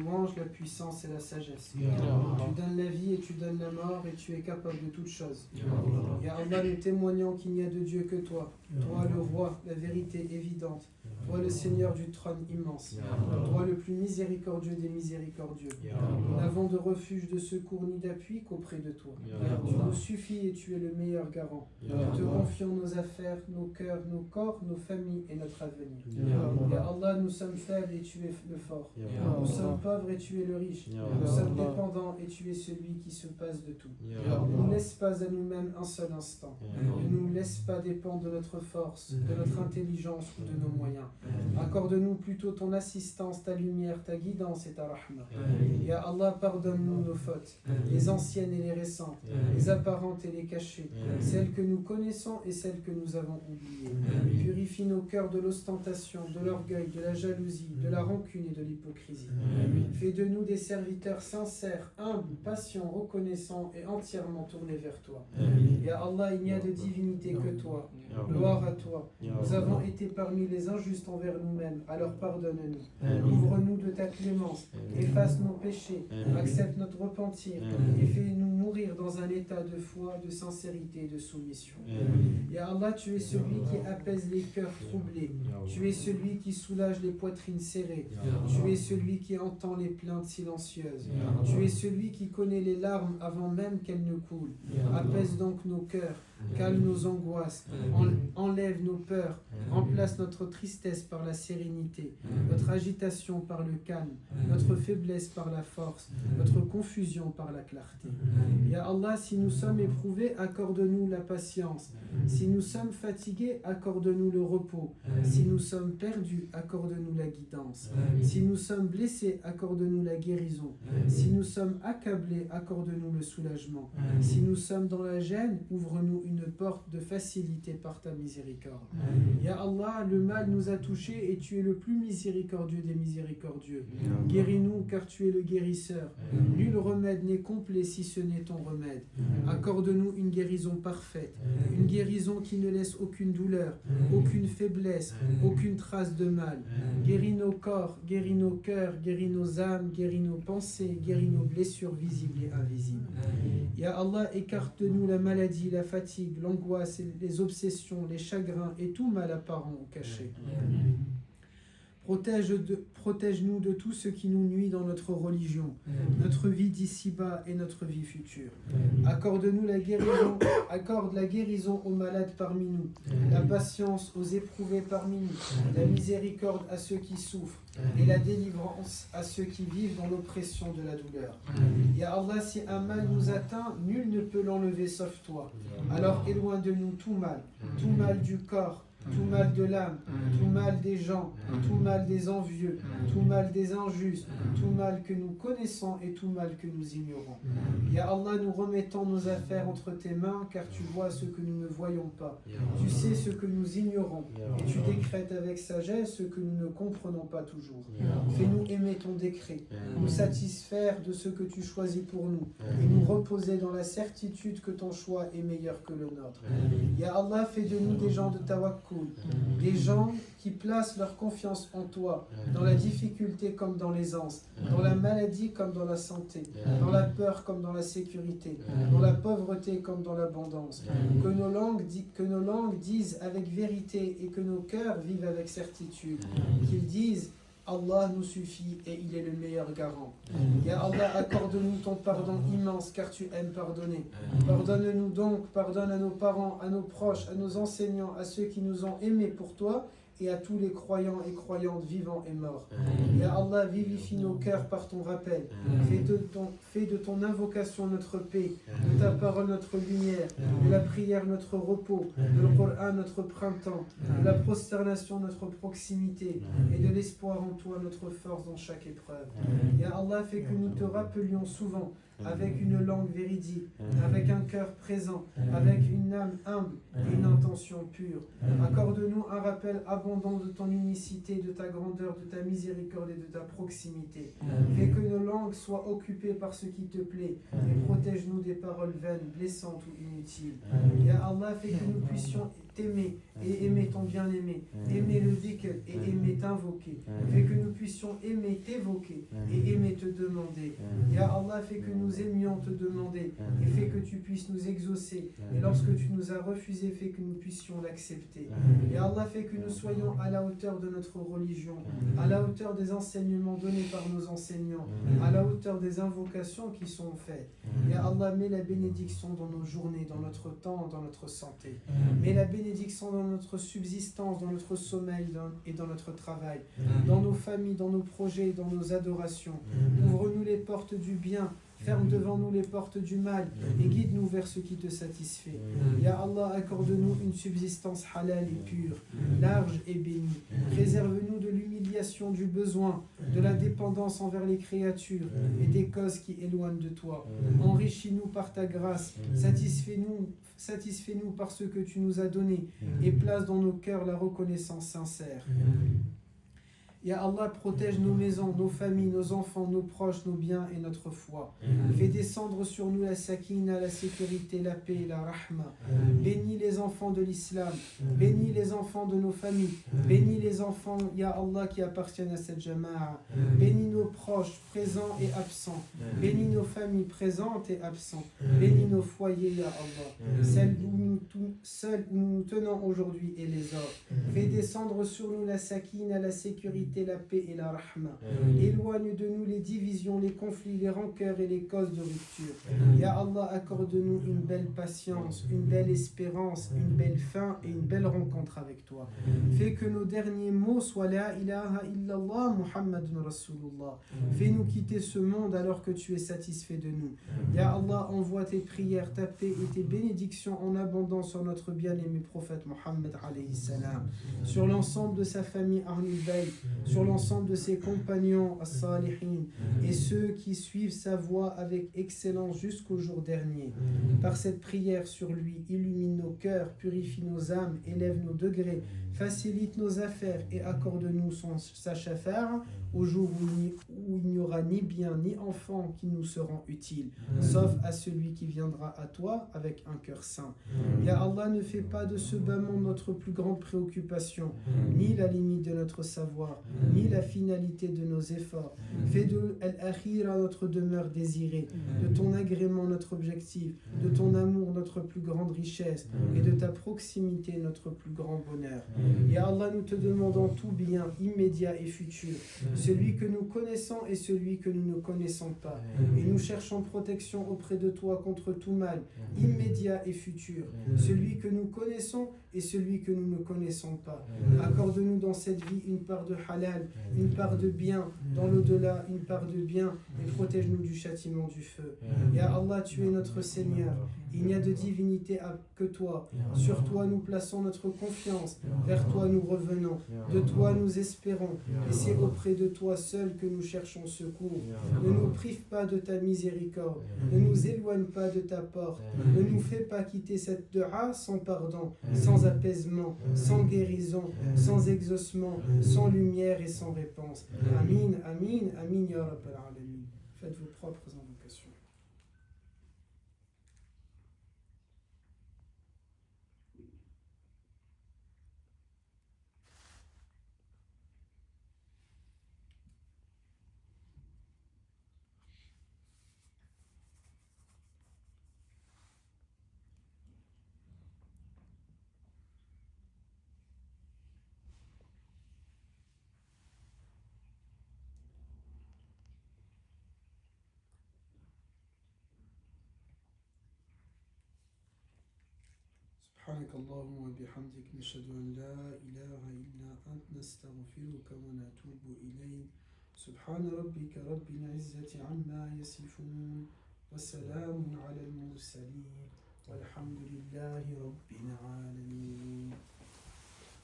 louange, la puissance et la sagesse. Tu donnes la vie et tu donnes la mort et tu es capable de toutes choses. Ya Allah, nous témoignons qu'il n'y a de Dieu que toi. Toi le roi, la vérité évidente. Toi le Seigneur du trône immense. Toi le plus miséricordieux des miséricordieux. Nous n'avons de refuge, de secours ni d'appui qu'auprès de toi. Tu nous suffis et tu es le meilleur garant. Nous te confions nos affaires, nos cœurs, nos corps, nos familles et notre avenir. Ya Allah, nous sommes faibles et tu es le fort. Nous sommes pauvres et tu es le riche. Nous sommes dépendants et tu es celui qui se passe de tout. Ne nous laisse pas à nous-mêmes un seul instant. Ne nous laisse pas dépendre de notre force, de notre intelligence ou de nos moyens. Accorde-nous plutôt ton assistance, ta lumière, ta guidance et ta rahma. Ya Allah, pardonne-nous nos fautes, les anciennes et les récentes, les apparentes et les cachées, celles que nous connaissons et celles que nous avons oubliées. Purifie nos cœurs de l'ostentation, de l'orgueil, de la jalousie, de la rancune et de l'hypocrisie. Fais de nous des serviteurs sincères, humbles, patients, reconnaissants et entièrement tournés vers toi. Ya Allah, il n'y a de divinité que toi. Gloire à toi. Nous avons été parmi les injustes envers nous-mêmes, alors pardonne-nous. Ouvre-nous de ta clémence, efface nos péchés, accepte notre repentir et fais-nous mourir dans un état de foi, de sincérité et de soumission. Ya Allah, tu es celui qui apaise les cœurs troublés. Tu es celui qui soulage les poitrines serrées. Tu es celui qui entend les plaintes silencieuses. Tu es celui qui connaît les larmes avant même qu'elles ne coulent. Apaise donc nos cœurs, calme nos angoisses, enlève nos peurs, remplace notre tristesse par la sérénité, notre agitation par le calme, notre faiblesse par la force, notre confusion par la clarté. Ya Allah, si nous sommes éprouvés, accorde-nous la patience. Si nous sommes fatigués, accorde-nous le repos. Si nous sommes perdus, accorde-nous la guidance. Si nous sommes blessés, accorde-nous la guérison. Si nous sommes accablés, accorde-nous le soulagement. Si nous sommes dans la gêne, ouvre-nous une porte de facilité par ta miséricorde. Ya Allah, le mal nous a touchés et tu es le plus miséricordieux des miséricordieux. Guéris-nous car tu es le guérisseur. Nul remède n'est complet si ce n'est ton remède. Accorde-nous une guérison parfaite, une guérison qui ne laisse aucune douleur, aucune faiblesse, aucune trace de mal. Guéris nos corps, guéris nos cœurs, guéris nos âmes, guéris nos pensées, guéris nos blessures visibles et invisibles. Ya Allah, écarte de nous la maladie, la fatigue, l'angoisse, les obsessions, les chagrins et tout mal apparent ou caché. Protège-nous de tout ce qui nous nuit dans notre religion, notre vie d'ici-bas et notre vie future. Accorde-nous la guérison, accorde la guérison aux malades parmi nous, la patience aux éprouvés parmi nous, la miséricorde à ceux qui souffrent et la délivrance à ceux qui vivent dans l'oppression de la douleur. Ya Allah, si un mal nous atteint, nul ne peut l'enlever sauf toi. Alors éloigne de nous tout mal du corps, tout mal de l'âme, tout mal des gens, tout mal des envieux, tout mal des injustes, tout mal que nous connaissons et tout mal que nous ignorons. Ya Allah, nous remettons nos affaires entre tes mains car tu vois ce que nous ne voyons pas. Tu sais ce que nous ignorons et tu décrètes avec sagesse ce que nous ne comprenons pas toujours. Fais-nous aimer ton décret, nous satisfaire de ce que tu choisis pour nous et nous reposer dans la certitude que ton choix est meilleur que le nôtre. Ya Allah, fais de nous des gens de tawakkul, des gens qui placent leur confiance en toi, dans la difficulté comme dans l'aisance, dans la maladie comme dans la santé, dans la peur comme dans la sécurité, dans la pauvreté comme dans l'abondance. Que nos langues disent avec vérité et que nos cœurs vivent avec certitude. Qu'ils disent Allah nous suffit et il est le meilleur garant. Ya Allah, accorde-nous ton pardon immense car tu aimes pardonner. Pardonne-nous donc, pardonne à nos parents, à nos proches, à nos enseignants, à ceux qui nous ont aimés pour toi et à tous les croyants et croyantes vivants et morts. Ya Allah, vivifie nos cœurs par ton rappel. Fais de ton invocation notre paix, de ta parole notre lumière, de la prière notre repos, de le Coran notre printemps, de la prosternation notre proximité et de l'espoir en toi notre force dans chaque épreuve. Ya Allah, fais que nous te rappelions souvent avec une langue véridique, avec un cœur présent, avec une âme humble et une intention pure. Accorde-nous un rappel abondant de ton unicité, de ta grandeur, de ta miséricorde et de ta proximité. Fais que nos langues soient occupées par ce qui te plaît et protège-nous des paroles vaines, blessantes ou inutiles. Ya Allah, fais que nous puissions t'aimer et aimer ton bien-aimé, aimer le dhikr et aimer t'invoquer. Fais que nous puissions aimer t'évoquer et aimer te demander. Ya Allah, fais que nous aimions te demander et fais que tu puisses nous exaucer. Et lorsque tu nous as refusé, fais que nous puissions l'accepter. Ya Allah, fais que nous soyons à la hauteur de notre religion, à la hauteur des enseignements donnés par nos enseignants, à la hauteur des invocations qui sont faites. Ya Allah, mets la bénédiction dans nos journées, dans notre temps, dans notre santé. Mets la bénédiction dans notre subsistance, dans notre sommeil et dans notre travail, dans nos familles, dans nos projets, dans nos adorations. Ouvre-nous les portes du bien, ferme devant nous les portes du mal et guide-nous vers ce qui te satisfait. Ya Allah, accorde-nous une subsistance halal et pure, large et bénie. Préserve-nous de l'humiliation du besoin, de la dépendance envers les créatures et des causes qui éloignent de toi. Enrichis-nous par ta grâce, satisfais-nous par ce que tu nous as donné et place dans nos cœurs la reconnaissance sincère. Ya Allah, protège nos maisons, nos familles, nos enfants, nos proches, nos biens et notre foi. Fais descendre sur nous la sakina, la sécurité, la paix et la rahma. Bénis les enfants de l'islam, bénis les enfants de nos familles, bénis les enfants, Ya Allah, qui appartiennent à cette jama'a. Bénis nos proches, présents et absents. Bénis nos familles, présentes et absentes. Bénis nos foyers, Ya Allah. Celles où nous tenons aujourd'hui et les autres. Fais descendre sur nous la sakina, la sécurité, la paix et la rahma. Éloigne de nous les divisions, les conflits, les rancœurs et les causes de rupture. Ya Allah, accorde-nous une belle patience, une belle espérance, une belle fin et une belle rencontre avec toi. Fais que nos derniers mots soient la ilaha illallah Muhammadun Rasulullah. Fais-nous quitter ce monde alors que tu es satisfait de nous. Ya Allah, envoie tes prières, ta paix et tes bénédictions en abondance sur notre bien-aimé prophète Mohammed alayhi salam, sur l'ensemble de sa famille Ahlul Bayt, sur l'ensemble de ses compagnons as-salihin et ceux qui suivent sa voie avec excellence jusqu'au jour dernier. Par cette prière sur lui, illumine nos cœurs, purifie nos âmes, élève nos degrés, facilite nos affaires et accorde-nous sa shafar au jour où il n'y aura ni bien ni enfants qui nous seront utiles, sauf à celui qui viendra à toi avec un cœur saint. Ya Allah, ne fais pas de ce bas monde notre plus grande préoccupation, ni la limite de notre savoir, ni la finalité de nos efforts. Fais de Al-Akhira notre demeure désirée, de ton agrément notre objectif, de ton amour notre plus grande richesse et de ta proximité notre plus grand bonheur. Ya Allah, nous te demandons tout bien, immédiat et futur, celui que nous connaissons et celui que nous ne connaissons pas. Et nous cherchons protection auprès de toi contre tout mal, immédiat et futur, celui que nous connaissons et celui que nous ne connaissons pas. Accorde-nous dans cette vie une part de halal, une part de bien, dans l'au-delà une part de bien, et protège-nous du châtiment du feu. Ya Allah, tu es notre Seigneur, il n'y a de divinité que toi. Sur toi nous plaçons notre confiance, vers toi nous revenons, de toi nous espérons, et c'est auprès de toi seul que nous cherchons secours. Ne nous prive pas de ta miséricorde, ne nous éloigne pas de ta porte, ne nous fais pas quitter cette dua sans pardon, sans apaisement, sans guérison, sans exaucement, sans lumière et sans réponse. Amin, amin, amin, ya Rabbal Alamin. Faites vos propres invocations. سبحانك اللهم وبحمدك نشهد أن لا إله إلا أنت نستغفرك ونتوب إليك سبحان ربك رب العزة عما يصفون وسلام على المرسلين والحمد لله رب العالمين.